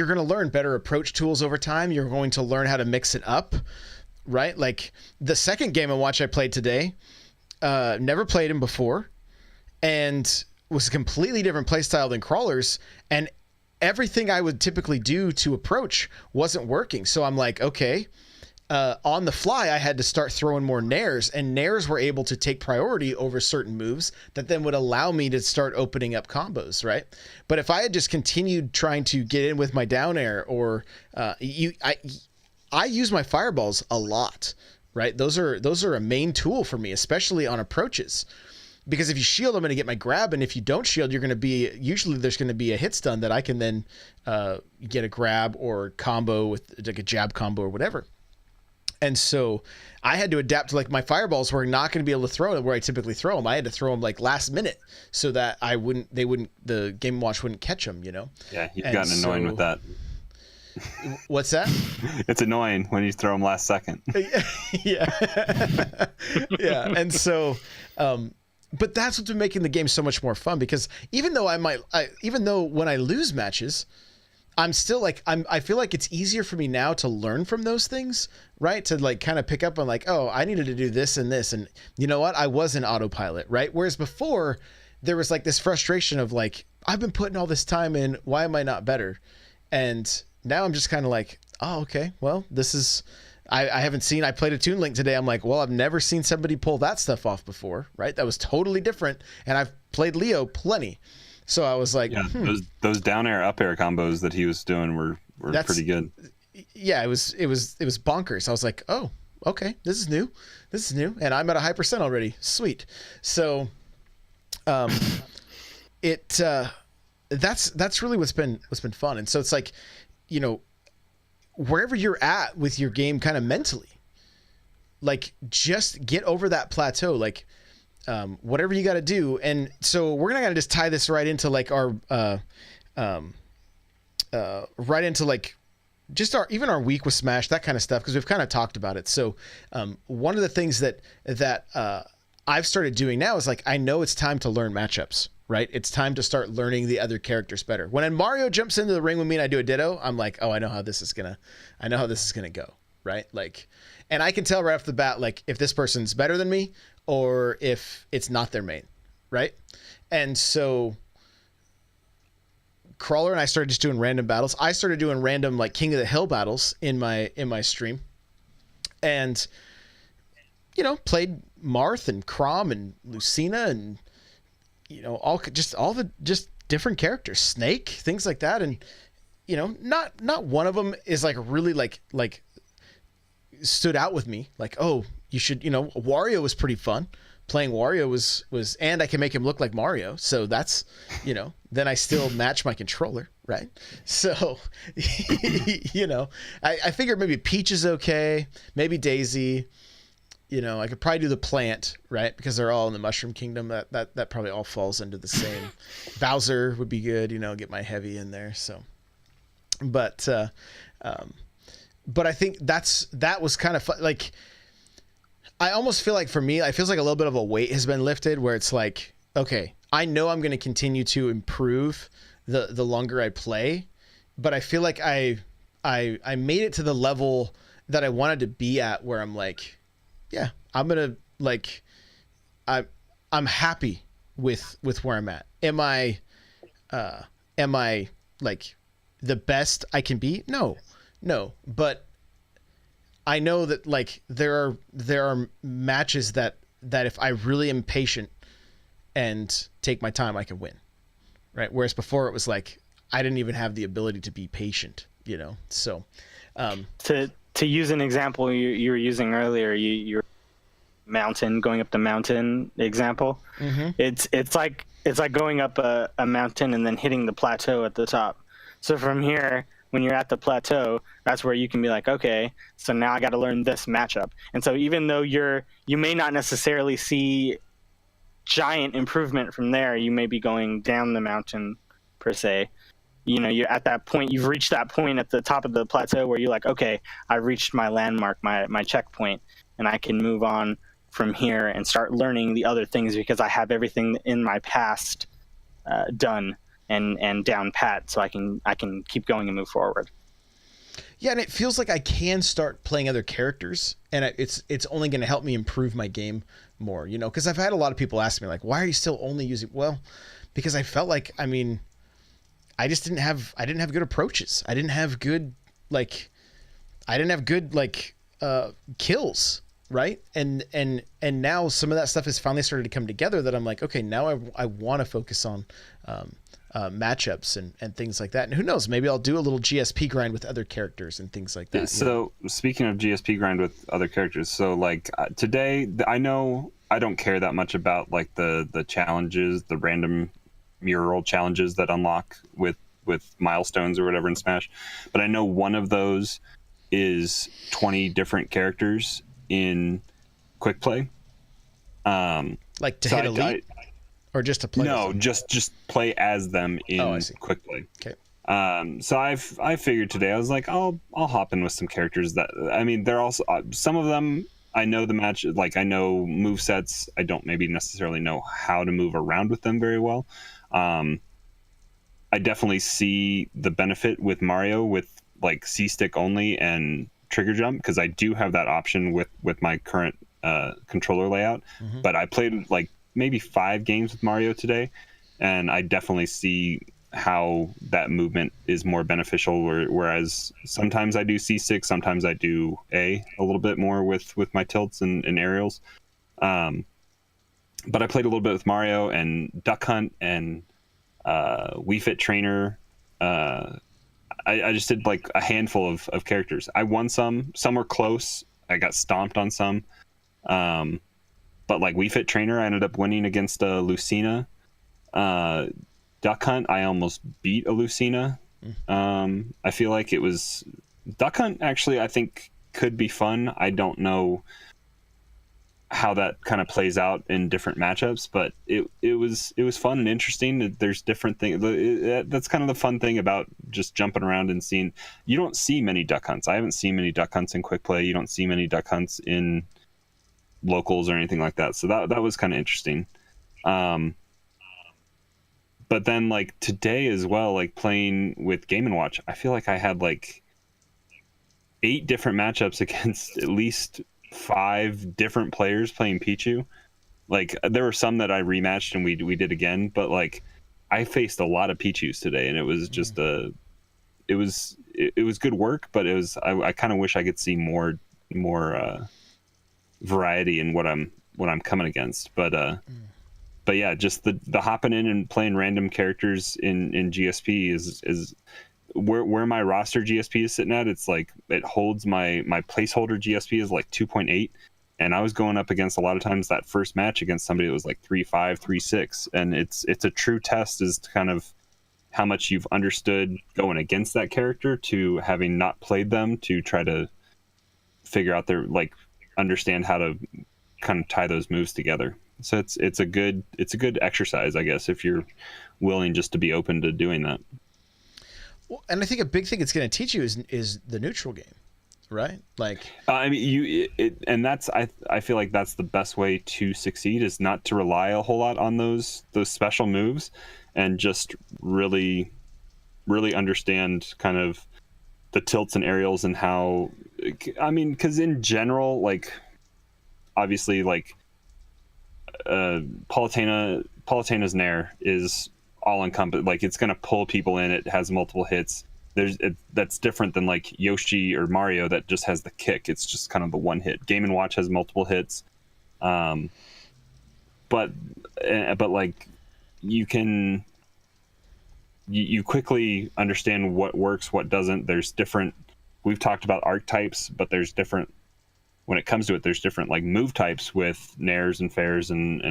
[SPEAKER 1] going to learn better approach tools over time. You're going to learn how to mix it up, right? Like the second Game & Watch I played today, never played him before, and was a completely different play style than Crawler's, and everything I would typically do to approach wasn't working. So I'm like, okay, on the fly, I had to start throwing more nairs, and nairs were able to take priority over certain moves that then would allow me to start opening up combos, right? But if I had just continued trying to get in with my down air, or I use my fireballs a lot, right? Those are a main tool for me, especially on approaches. Because if you shield, I'm going to get my grab, and if you don't shield, usually there's going to be a hit stun that I can then get a grab or combo with like a jab combo or whatever. And so I had to adapt to, like, my fireballs were not going to be able to throw them where I typically throw them. I had to throw them like last minute so that the Game & Watch wouldn't catch them, you know?
[SPEAKER 2] Yeah, you've gotten annoying with that.
[SPEAKER 1] What's that?
[SPEAKER 2] It's annoying when you throw them last second.
[SPEAKER 1] Yeah. Yeah. And so, but that's what's been making the game so much more fun, because even though when I lose matches, I'm still like, I feel like it's easier for me now to learn from those things, right? To like kind of pick up on like, oh, I needed to do this and this. And you know what? I was in autopilot, right? Whereas before there was like this frustration of like, I've been putting all this time in, why am I not better? And now I'm just kind of like, oh, okay, well, this is, I played a Toon Link today. I'm like, well, I've never seen somebody pull that stuff off before, right? That was totally different. And I've played Leo plenty. So I was like,
[SPEAKER 2] yeah, those down air up air combos that he was doing were pretty good.
[SPEAKER 1] Yeah, it was bonkers. I was like, oh, okay, this is new, and I'm at a high percent already. Sweet. So, that's really what's been fun. And so it's like, you know, wherever you're at with your game, kind of mentally, like just get over that plateau, like. Whatever you got to do. And so we're going to just tie this right into like our, right into like just our week with Smash, that kind of stuff. Cause we've kind of talked about it. So, one of the things that I've started doing now is like, I know it's time to learn matchups, right? It's time to start learning the other characters better. When Mario jumps into the ring with me and I do a ditto, I'm like, oh, I know how this is going to go. Right. Like, and I can tell right off the bat, like if this person's better than me, or if it's not their main, right? And so Crawler and I started just doing random battles. I started doing random like King of the Hill battles in my stream, and you know, played Marth and Crom and Lucina and you know all the different characters, Snake, things like that. And you know, not one of them is like really like stood out with me. Like, oh, you should, you know, Wario was pretty fun. Playing Wario was, and I can make him look like Mario. So that's, you know, then I still match my controller, right? So, you know, I figured maybe Peach is okay. Maybe Daisy, you know, I could probably do the plant, right? Because they're all in the Mushroom Kingdom. That probably all falls into the same. Bowser would be good, you know, get my heavy in there. So, but I think that was kind of fun. Like, I almost feel like for me, it feels like a little bit of a weight has been lifted where it's like, okay, I know I'm going to continue to improve the longer I play, but I feel like I made it to the level that I wanted to be at where I'm like, yeah, I'm going to like, I'm happy with where I'm at. Am I like the best I can be? No, but I know that like there are matches that if I really am patient and take my time, I can win, right? Whereas before it was like I didn't even have the ability to be patient, you know. So
[SPEAKER 3] to use an example you were using earlier, your mountain, going up the mountain example.
[SPEAKER 1] Mm-hmm.
[SPEAKER 3] It's like going up a mountain and then hitting the plateau at the top. So from here, when you're at the plateau, that's where you can be like, okay, so now I got to learn this matchup. And so even though you may not necessarily see giant improvement from there, you may be going down the mountain per se. You know, you're at that point, you've reached that point at the top of the plateau where you're like, okay, I reached my landmark, my checkpoint, and I can move on from here and start learning the other things because I have everything in my past done and down pat, so I can keep going and move forward.
[SPEAKER 1] Yeah, and it feels like I can start playing other characters, and it's only going to help me improve my game more, you know, because I've had a lot of people ask me like, why are you still only using? Well, because I felt like, I mean, I didn't have good approaches. I didn't have good kills, right? And now some of that stuff has finally started to come together that I'm like, okay, now I want to focus on matchups and things like that. And who knows, maybe I'll do a little GSP grind with other characters and things like that.
[SPEAKER 2] So speaking of GSP grind with other characters, so like today, I know I don't care that much about like the challenges, the random mural challenges that unlock with milestones or whatever in Smash, but I know one of those is 20 different characters in quick play.
[SPEAKER 1] Like to hit elite, or just to play?
[SPEAKER 2] No, just play as them in quick play.
[SPEAKER 1] Okay.
[SPEAKER 2] So I figured today, I was like, I'll hop in with some characters that, I mean, they're also some of them I know the match, like I know move sets. I don't maybe necessarily know how to move around with them very well. I definitely see the benefit with Mario with like C stick only and trigger jump, because I do have that option with my current controller layout. Mm-hmm. But I played like maybe 5 games with Mario today, and I definitely see how that movement is more beneficial, whereas sometimes I do C6, sometimes I do A little bit more with my tilts and aerials. But I played a little bit with Mario and Duck Hunt and Wii Fit Trainer. I just did like a handful of characters. I won some were close. I got stomped on some. But like Wii Fit Trainer, I ended up winning against Lucina. Duck Hunt, I almost beat a Lucina. I feel like it was Duck Hunt. Actually, I think could be fun. I don't know how that kind of plays out in different matchups, but it was fun and interesting. There's different things. That's kind of the fun thing about just jumping around and seeing. You don't see many Duck Hunts. I haven't seen many Duck Hunts in quick play. You don't see many Duck Hunts in locals or anything like that. So that was kind of interesting. But then like today as well, like playing with Game & Watch, I feel like I had like 8 different matchups against at least 5 different players playing Pichu. Like there were some that I rematched and we did again, but like I faced a lot of Pichus today, and it was just it was good work, but it was I kind of wish I could see more variety in what I'm coming against. But yeah, just the hopping in and playing random characters in GSP is where my roster GSP is sitting at. It's like it holds my placeholder GSP is like 2.8, and I was going up against a lot of times that first match against somebody that was like 3.5, 3.6, and it's a true test as to kind of how much you've understood going against that character to having not played them, to try to figure out their like understand how to kind of tie those moves together. So it's a good exercise, I guess, if you're willing just to be open to doing that.
[SPEAKER 1] Well, and I think a big thing it's going to teach you is the neutral game, right? Like
[SPEAKER 2] I mean, and that's I feel like that's the best way to succeed, is not to rely a whole lot on those special moves, and just really understand kind of the tilts and aerials and how. I mean, because in general, like obviously, like Palutena's Nair is all encompassing. Like it's going to pull people in. It has multiple hits. That's different than like Yoshi or Mario that just has the kick. It's just kind of the one hit. Game & Watch has multiple hits. But like you can you quickly understand what works, what doesn't. There's different. We've talked about archetypes, but there's different. When it comes to it, there's different like move types with nairs and fairs and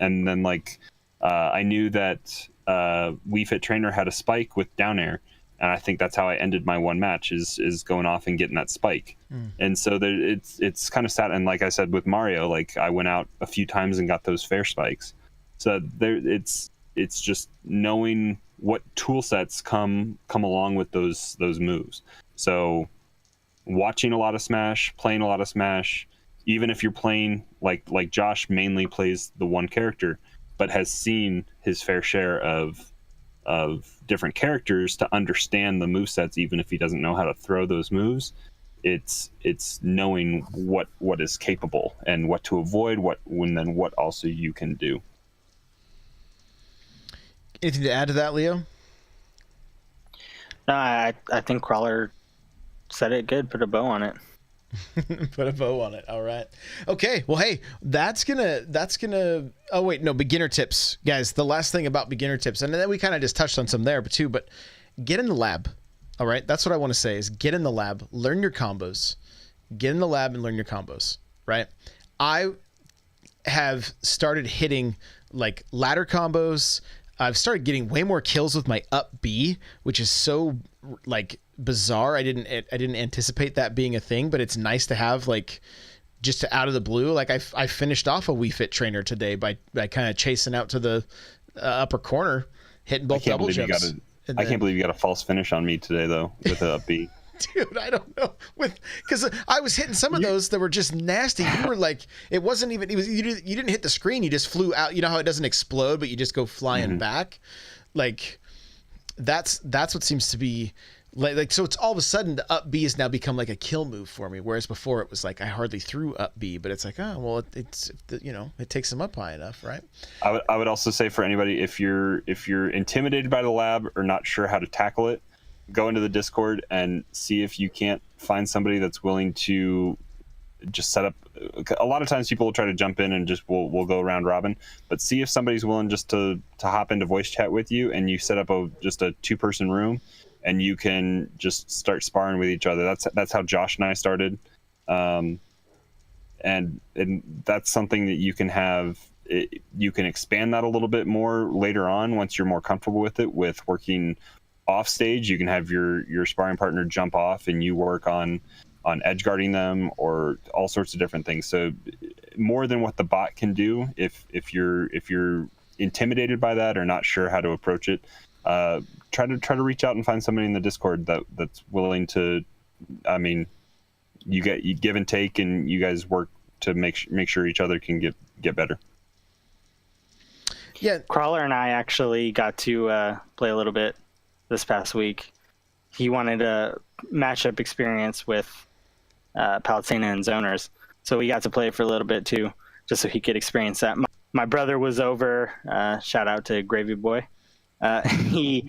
[SPEAKER 2] then like I knew that Wii Fit Trainer had a spike with down air, and I think that's how I ended my one match is going off and getting that spike. And so it's kind of sad. And like I said with Mario, like I went out a few times and got those fair spikes. So there it's just knowing what tool sets come along with those moves. So watching a lot of Smash, playing a lot of Smash, even if you're playing like Josh mainly plays the one character, but has seen his fair share of different characters to understand the movesets, even if he doesn't know how to throw those moves. It's knowing what is capable and what to avoid, and then what also you can do.
[SPEAKER 1] Anything to add to that, Leo?
[SPEAKER 3] No, I think Crawler said it good, put a bow on it.
[SPEAKER 1] Put a bow on it. All right. Okay. Well, hey, that's gonna. Oh wait, no, beginner tips, guys. The last thing about beginner tips, and then we kind of just touched on some there, but get in the lab. All right. That's what I want to say is get in the lab, learn your combos, get in the lab and learn your combos. Right. I have started hitting like ladder combos. I've started getting way more kills with my up B, which is so like bizarre. I didn't anticipate that being a thing, but it's nice to have like just out of the blue. Like I finished off a Wii Fit trainer today by kind of chasing out to the upper corner, hitting both double jumps.
[SPEAKER 2] I can't believe you got a false finish on me today though with a up B.
[SPEAKER 1] Dude, I don't know, because I was hitting some of those that were just nasty. You were like, it wasn't even. It was you didn't hit the screen. You just flew out. You know how it doesn't explode, but you just go flying back. Like that's what seems to be like. So it's all of a sudden the up B has now become like a kill move for me. Whereas before it was like I hardly threw up B, but it's like, oh well, it takes them up high enough, right?
[SPEAKER 2] I would also say for anybody, if you're intimidated by the lab or not sure how to tackle it, go into the Discord and see if you can't find somebody that's willing to just set up. A lot of times people will try to jump in and just we'll go round robin, but see if somebody's willing just to hop into voice chat with you, and you set up just a 2-person room and you can just start sparring with each other. That's how Josh and I started. And that's something that you can have. You can expand that a little bit more later on once you're more comfortable with it, with working off stage. You can have your sparring partner jump off and you work on edge guarding them or all sorts of different things. So more than what the bot can do, if you're intimidated by that or not sure how to approach it, try to reach out and find somebody in the Discord that's willing to. I mean, you give and take, and you guys work to make sure each other can get better.
[SPEAKER 3] Yeah, Crawler and I actually got to play a little bit this past week. He wanted a matchup experience with Palutena and Zoners, so we got to play for a little bit too, just so he could experience that. My brother was over. Shout out to Gravy Boy. He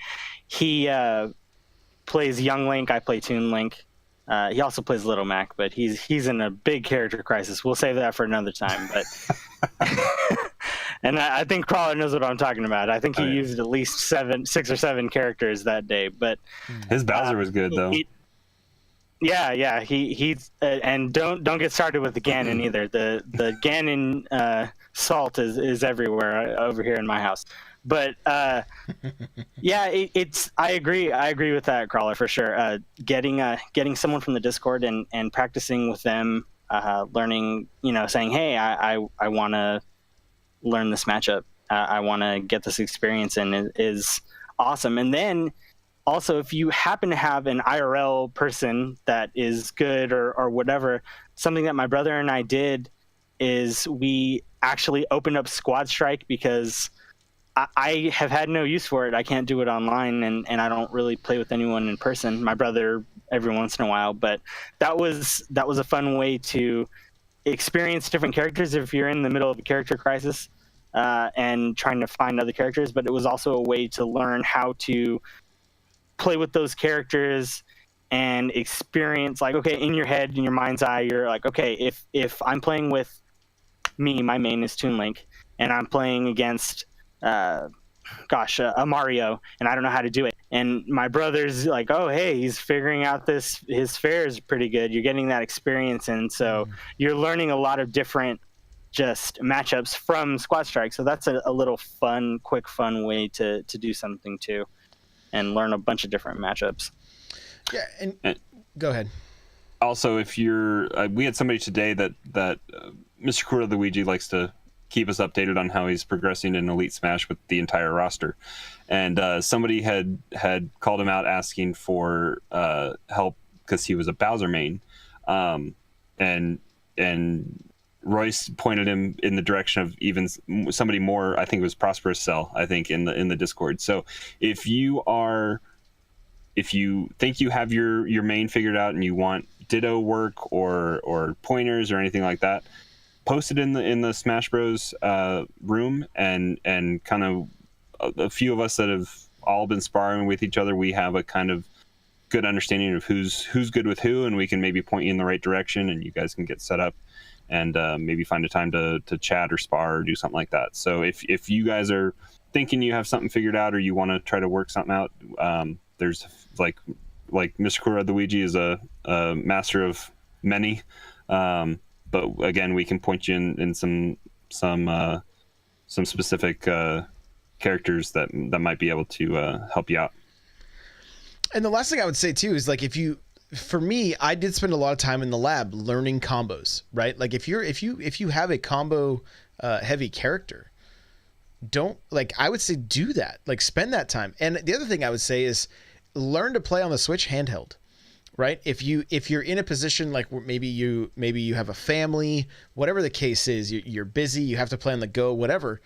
[SPEAKER 3] plays Young Link. I play Toon Link. He also plays Little Mac, but he's in a big character crisis. We'll save that for another time. But and I think Crawler knows what I'm talking about. I think he used at least 6 or 7 characters that day. But
[SPEAKER 2] his Bowser was good though.
[SPEAKER 3] Yeah. He's and don't get started with the Ganon either. The Ganon salt is everywhere over here in my house. But yeah, it's I agree with that, Crawler, for sure. Getting someone from the Discord and practicing with them, learning, saying, hey, I want to learn this matchup. I want to get this experience in is awesome. And then also, if you happen to have an IRL person that is good or whatever, something that my brother and I did is we actually opened up Squad Strike because I have had no use for it. I can't do it online, and I don't really play with anyone in person. My brother every once in a while, but that was a fun way to experience different characters if you're in the middle of a character crisis and trying to find other characters. But it was also a way to learn how to play with those characters and experience, like, okay, in your head, in your mind's eye, you're like, okay, if I'm playing with me, my main is Toon Link, and I'm playing against a Mario, and I don't know how to do it. And my brother's like, oh, hey, he's figuring out his fair is pretty good. You're getting that experience. And so you're learning a lot of different just matchups from Squad Strike. So that's a little quick fun way to do something too, and learn a bunch of different matchups.
[SPEAKER 1] Yeah. And go ahead.
[SPEAKER 2] Also, if you're, we had somebody today that Mr. Kura Luigi likes to keep us updated on how he's progressing in Elite Smash with the entire roster, and somebody had called him out asking for help because he was a Bowser main, and Royce pointed him in the direction of even somebody more. I think it was Prosperous Cell, I think, in the Discord. So if you think you have your main figured out and you want Ditto work or pointers or anything like that, post it in the Smash Bros room, and kind of a few of us that have all been sparring with each other, we have a kind of good understanding of who's good with who, and we can maybe point you in the right direction, and you guys can get set up and maybe find a time to chat or spar or do something like that. So if you guys are thinking you have something figured out or you want to try to work something out, there's like Mr. Kura the Ouija is a master of many, but again, we can point you in some specific characters that might be able to help you out.
[SPEAKER 1] And the last thing I would say too is like for me, I did spend a lot of time in the lab learning combos, right? Like if you have a combo heavy character, I would say do that. Like spend that time. And the other thing I would say is learn to play on the Switch handheld, right? If you're in a position like where maybe you have a family, whatever the case is, you're busy, you have to play on the go, whatever,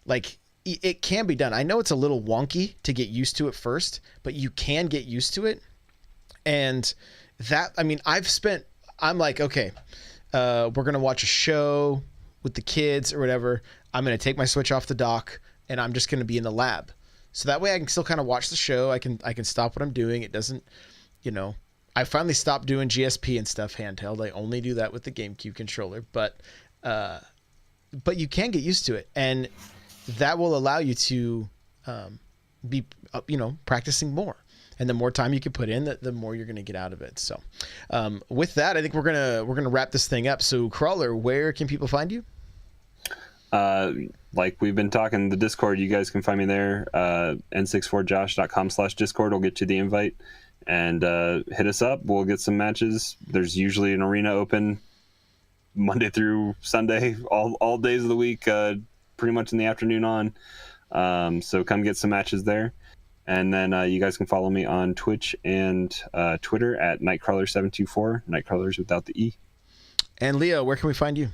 [SPEAKER 1] like it can be done. I know it's a little wonky to get used to it first, but you can get used to it. And that, I mean, I'm like, okay, we're going to watch a show with the kids or whatever. I'm going to take my Switch off the dock and I'm just going to be in the lab. So that way I can still kind of watch the show. I can stop what I'm doing. It doesn't, I finally stopped doing GSP and stuff handheld. I only do that with the GameCube controller, but you can get used to it. And that will allow you to be, practicing more. And the more time you can put in, the more you're going to get out of it. So with that, I think we're gonna wrap this thing up. So Crawler, where can people find you?
[SPEAKER 2] Like we've been talking, the Discord, you guys can find me there. n64josh.com/Discord will get you the invite, and hit us up. We'll get some matches. There's usually an arena open Monday through Sunday, all days of the week, pretty much in the afternoon on. So come get some matches there. And then you guys can follow me on Twitch and Twitter at Nightcrawler724. Nightcrawlers without the E.
[SPEAKER 1] And Leo, where can we find you?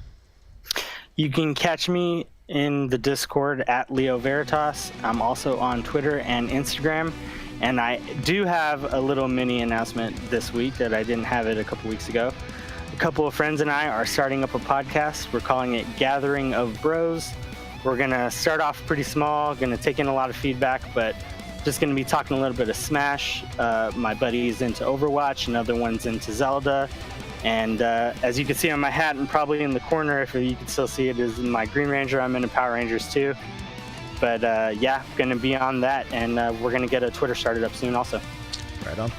[SPEAKER 3] You can catch me in the Discord at Leo Veritas. I'm also on Twitter and Instagram. And I do have a little mini announcement this week that I didn't have it a couple weeks ago. A couple of friends and I are starting up a podcast. We're calling it Gathering of Bros. We're going to start off pretty small, going to take in a lot of feedback, but just going to be talking a little bit of Smash. My buddy's into Overwatch, another one's into Zelda. And as you can see on my hat and probably in the corner, if you can still see it, is my Green Ranger. I'm into Power Rangers too. But yeah, going to be on that. And we're going to get a Twitter started up soon also.
[SPEAKER 1] Right on.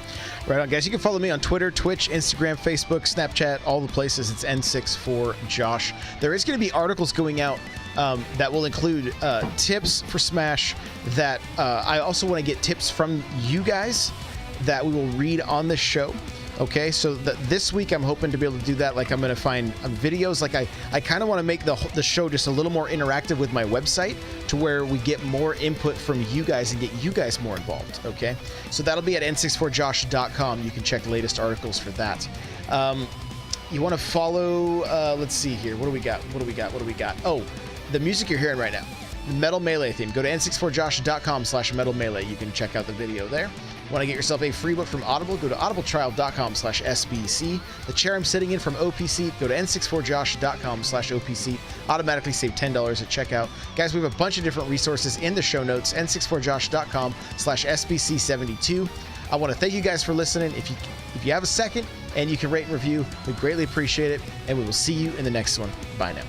[SPEAKER 1] Right on, guys. You can follow me on Twitter, Twitch, Instagram, Facebook, Snapchat, all the places. It's N64Josh. There is going to be articles going out that will include tips for Smash that I also want to get tips from you guys that we will read on the show. Okay, so this week I'm hoping to be able to do that. Like I'm going to find videos. Like I kind of want to make the show just a little more interactive with my website to where we get more input from you guys and get you guys more involved. Okay, so that'll be at n64josh.com. You can check the latest articles for that. You want to follow, let's see here. What do we got? Oh, the music you're hearing right now, the Metal Melee theme. Go to n64josh.com/Metal Melee. You can check out the video there. Want to get yourself a free book from Audible? Go to audibletrial.com/SBC. The chair I'm sitting in from OPC. Go to n64josh.com/OPC. Automatically save $10 at checkout. Guys, we have a bunch of different resources in the show notes. n64josh.com/SBC72. I want to thank you guys for listening. If you have a second and you can rate and review, we greatly appreciate it. And we will see you in the next one. Bye now.